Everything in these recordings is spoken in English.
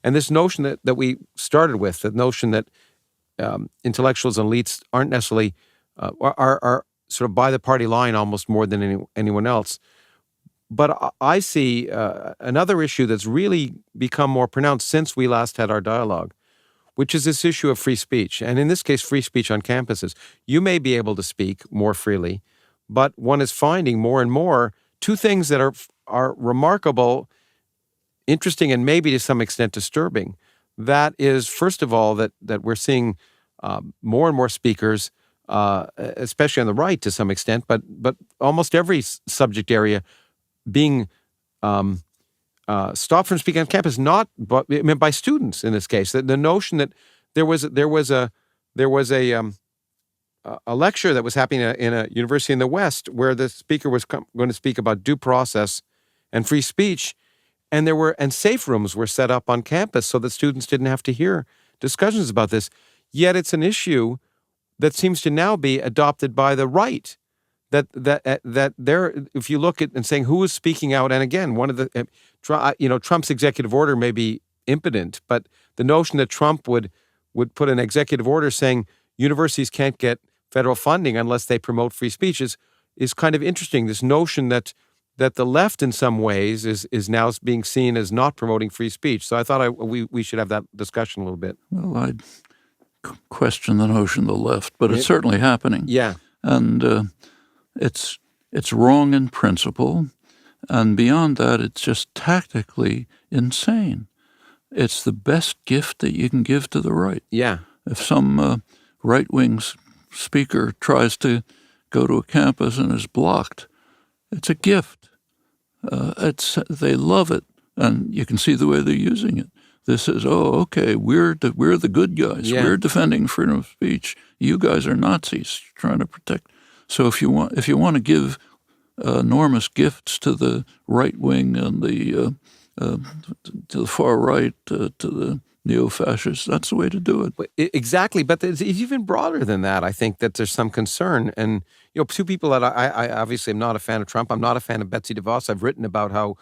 And this notion that we started with, the notion that intellectuals and elites aren't necessarily, are sort of by the party line almost more than anyone else. But I see another issue that's really become more pronounced since we last had our dialogue, which is this issue of free speech. And in this case, free speech on campuses. You may be able to speak more freely, but one is finding more and more two things that are remarkable, interesting, and maybe to some extent disturbing. That is, first of all, that we're seeing more and more speakers, especially on the right to some extent, but almost every subject area being stopped from speaking on campus, by students in this case. The notion that there was a lecture that was happening in a university in the West where the speaker was going to speak about due process and free speech, and safe rooms were set up on campus so that students didn't have to hear discussions about this. Yet it's an issue that seems to now be adopted by the right. That there, if you look at and saying who is speaking out, and again, one of the, Trump's executive order may be impotent, but the notion that Trump would put an executive order saying universities can't get federal funding unless they promote free speech is kind of interesting. This notion that the left in some ways is now being seen as not promoting free speech. So I thought we should have that discussion a little bit. Well, I'd question the notion of the left, but it's certainly happening. Yeah. And it's wrong in principle, and beyond that, it's just tactically insane. It's the best gift that you can give to the right. Yeah. If some right-wing speaker tries to go to a campus and is blocked, it's a gift. They love it, and you can see the way they're using it. This is, okay, we're the good guys. Yeah. We're defending freedom of speech. You guys are Nazis trying to protect. So if you want to give enormous gifts to the right wing and to the far right, to the neo-fascists, that's the way to do it. Exactly, but it's even broader than that. I think that there's some concern, and two people that I obviously am not a fan of Trump. I'm not a fan of Betsy DeVos. I've written about how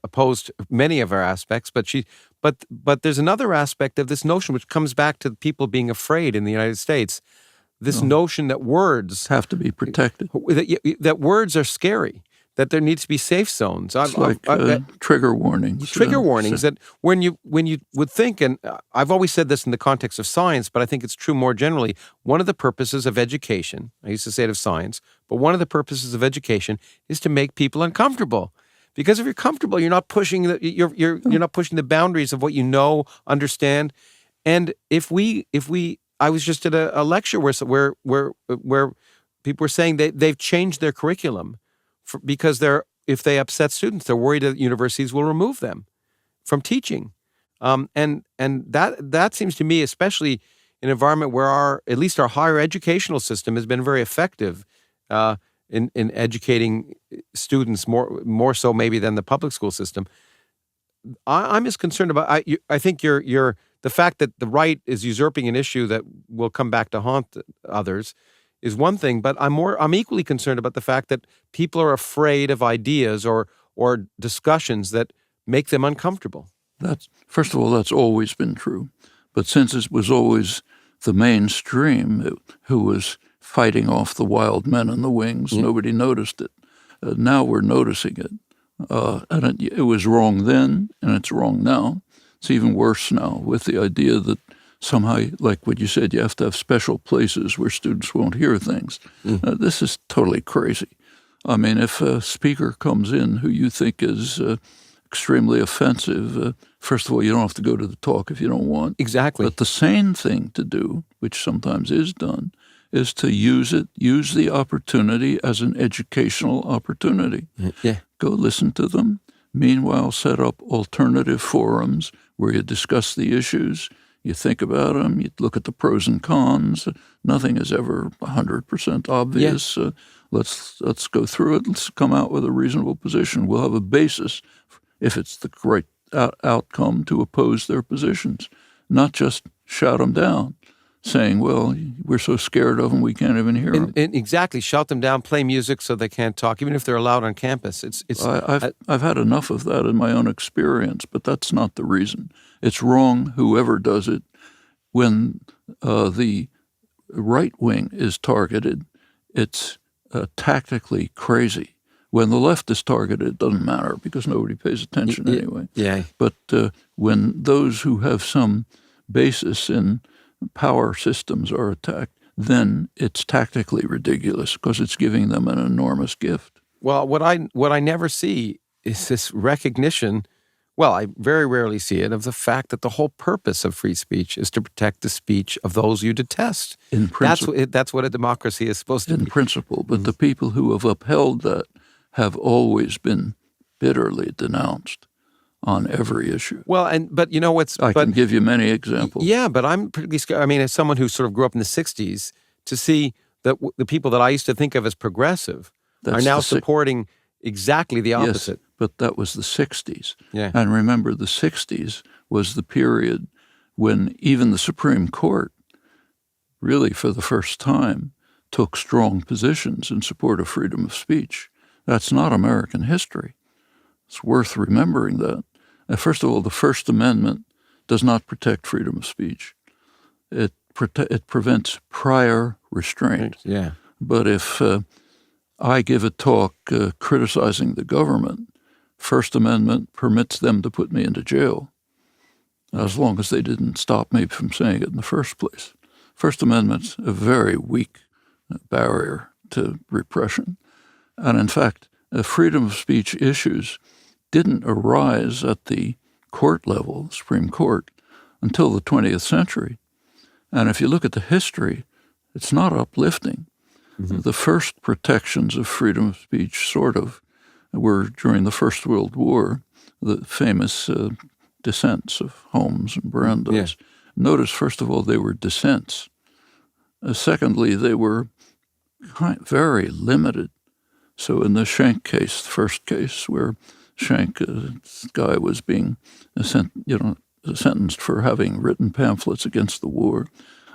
opposed many of her aspects, but there's another aspect of this notion which comes back to people being afraid in the United States. This notion that words have to be protected, that words are scary, that there needs to be safe zones. It's trigger warnings. Trigger warnings that when you would think, and I've always said this in the context of science, but I think it's true more generally, one of the purposes of education, I used to say it of science, but one of the purposes of education is to make people uncomfortable. Because if you're comfortable, you're not pushing you're not pushing the boundaries of what you know, understand. And if I was just at a lecture where people were saying they've changed their curriculum because if they upset students, they're worried that universities will remove them from teaching. And that seems to me, especially in an environment where at least our higher educational system has been very effective in educating students more so maybe than the public school system. I'm as concerned about. I think you're the fact that the right is usurping an issue that will come back to haunt others is one thing, but I'm equally concerned about the fact that people are afraid of ideas or discussions that make them uncomfortable. First of all, that's always been true. But since it was always the mainstream who was fighting off the wild men in the wings, nobody noticed it. Now we're noticing it. And it was wrong then, and it's wrong now. It's even worse now with the idea that somehow, like what you said, you have to have special places where students won't hear things. This is totally crazy. I mean, if a speaker comes in who you think is extremely offensive, first of all, you don't have to go to the talk if you don't want. Exactly. But the sane thing to do, which sometimes is done, is to use the opportunity as an educational opportunity. Yeah. Go listen to them. Meanwhile, set up alternative forums where you discuss the issues, you think about them, you look at the pros and cons. Nothing is ever 100% obvious. Yeah. Let's go through it. Let's come out with a reasonable position. We'll have a basis, if it's the correct outcome, to oppose their positions, not just shout them down. saying, well, we're so scared of them we can't even hear them. And exactly, shout them down, play music so they can't talk, even if they're allowed on campus. I've had enough of that in my own experience, but that's not the reason. It's wrong, whoever does it. When the right wing is targeted, it's tactically crazy. When the left is targeted, it doesn't matter because nobody pays attention anyway. Yeah. But when those who have some basis in power systems are attacked, then it's tactically ridiculous because it's giving them an enormous gift. Well, what I never see is this recognition. Well, I very rarely see it, of the fact that the whole purpose of free speech is to protect the speech of those you detest. In principle, that's what a democracy is supposed to be. In principle, but the people who have upheld that have always been bitterly denounced on every issue. Well, but you know what's... I can give you many examples. Yeah, but I'm pretty scared. I mean, as someone who sort of grew up in the 60s, to see that the people that I used to think of as progressive are now supporting exactly the opposite. Yes, but that was the 60s. Yeah. And remember, the 60s was the period when even the Supreme Court, really for the first time, took strong positions in support of freedom of speech. That's not American history. It's worth remembering that. First of all, the First Amendment does not protect freedom of speech. It prevents prior restraint. Yeah. But if I give a talk criticizing the government, First Amendment permits them to put me into jail as long as they didn't stop me from saying it in the first place. First Amendment's a very weak barrier to repression. And in fact, freedom of speech issues didn't arise at the court level, Supreme Court, until the 20th century. And if you look at the history, it's not uplifting. Mm-hmm. The first protections of freedom of speech were during the First World War, the famous dissents of Holmes and Brandeis. Yeah. Notice, first of all, they were dissents. Secondly, they were very limited. So in the Schenck case, the first case where Schenck, this guy was being sentenced for having written pamphlets against the war,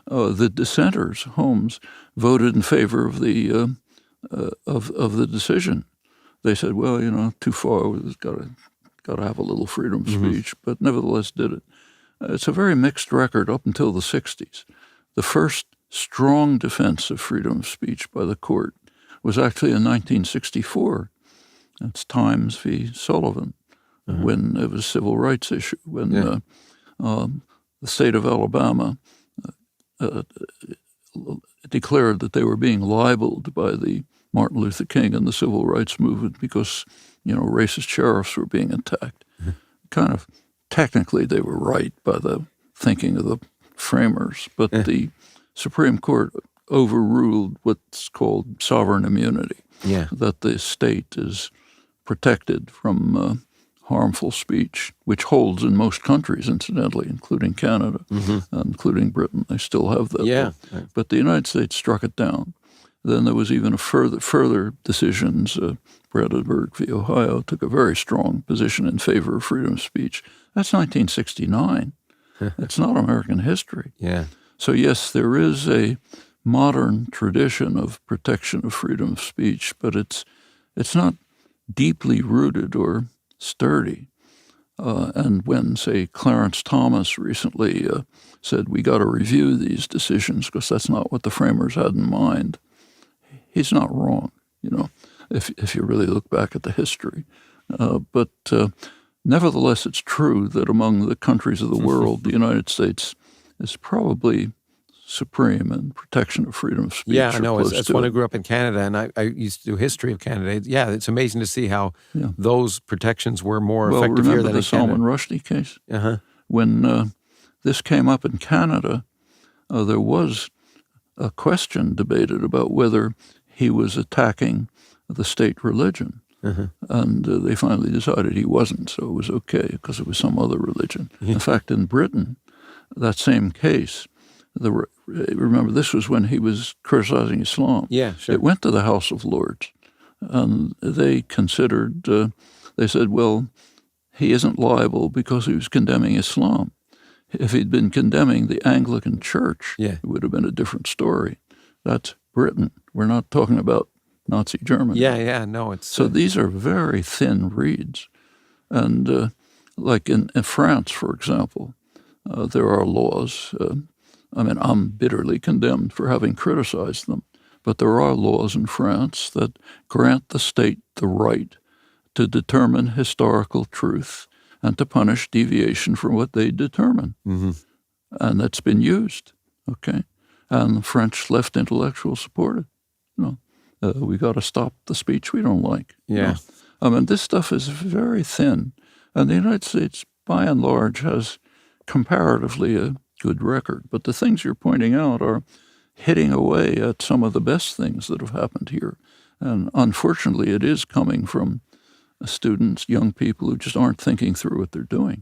the dissenters, Holmes, voted in favor of the decision. They said, well, too far, we've got to have a little freedom of speech, but nevertheless did it. It's a very mixed record up until the 60s. The first strong defense of freedom of speech by the court was actually in 1964. That's Times v. Sullivan, when it was a civil rights issue, when the state of Alabama declared that they were being libeled by the Martin Luther King and the civil rights movement because, racist sheriffs were being attacked. Kind of technically they were right by the thinking of the framers, but the Supreme Court overruled what's called sovereign immunity, that the state is protected from harmful speech, which holds in most countries, incidentally, including Canada, including Britain. They still have that. Yeah. But the United States struck it down. Then there was even further decisions. Brandenburg v. Ohio took a very strong position in favor of freedom of speech. That's 1969. It's not American history. Yeah. So yes, there is a modern tradition of protection of freedom of speech, but it's not deeply rooted or sturdy. And when, say, Clarence Thomas recently said we got to review these decisions because that's not what the framers had in mind, he's not wrong, if you really look back at the history. But nevertheless, it's true that among the countries of the world, the United States is probably supreme in protection of freedom of speech. Yeah, I know. As one who grew up in Canada, and I used to do history of Canada. Yeah, it's amazing to see how those protections were more effective here than in Canada. Remember the Salman Rushdie case? When this came up in Canada, there was a question debated about whether he was attacking the state religion. And they finally decided he wasn't, so it was okay because it was some other religion. In fact, in Britain, that same case, remember, this was when he was criticizing Islam. Yeah, sure. It went to the House of Lords, and they considered, they said, well, he isn't liable because he was condemning Islam. If he'd been condemning the Anglican Church, Yeah. it would have been a different story. That's Britain. We're not talking about Nazi Germany. Yeah, no, it's So these are very thin reeds. And like in France, for example, there are laws. I'm bitterly condemned for having criticized them, but there are laws in France that grant the state the right to determine historical truth and to punish deviation from what they determine. Mm-hmm. And that's been used, okay? And the French left intellectuals support it. We got to stop the speech we don't like. Yeah. This stuff is very thin. And the United States, by and large, has comparatively a good record. But the things you're pointing out are hitting away at some of the best things that have happened here. And unfortunately, it is coming from students, young people who just aren't thinking through what they're doing.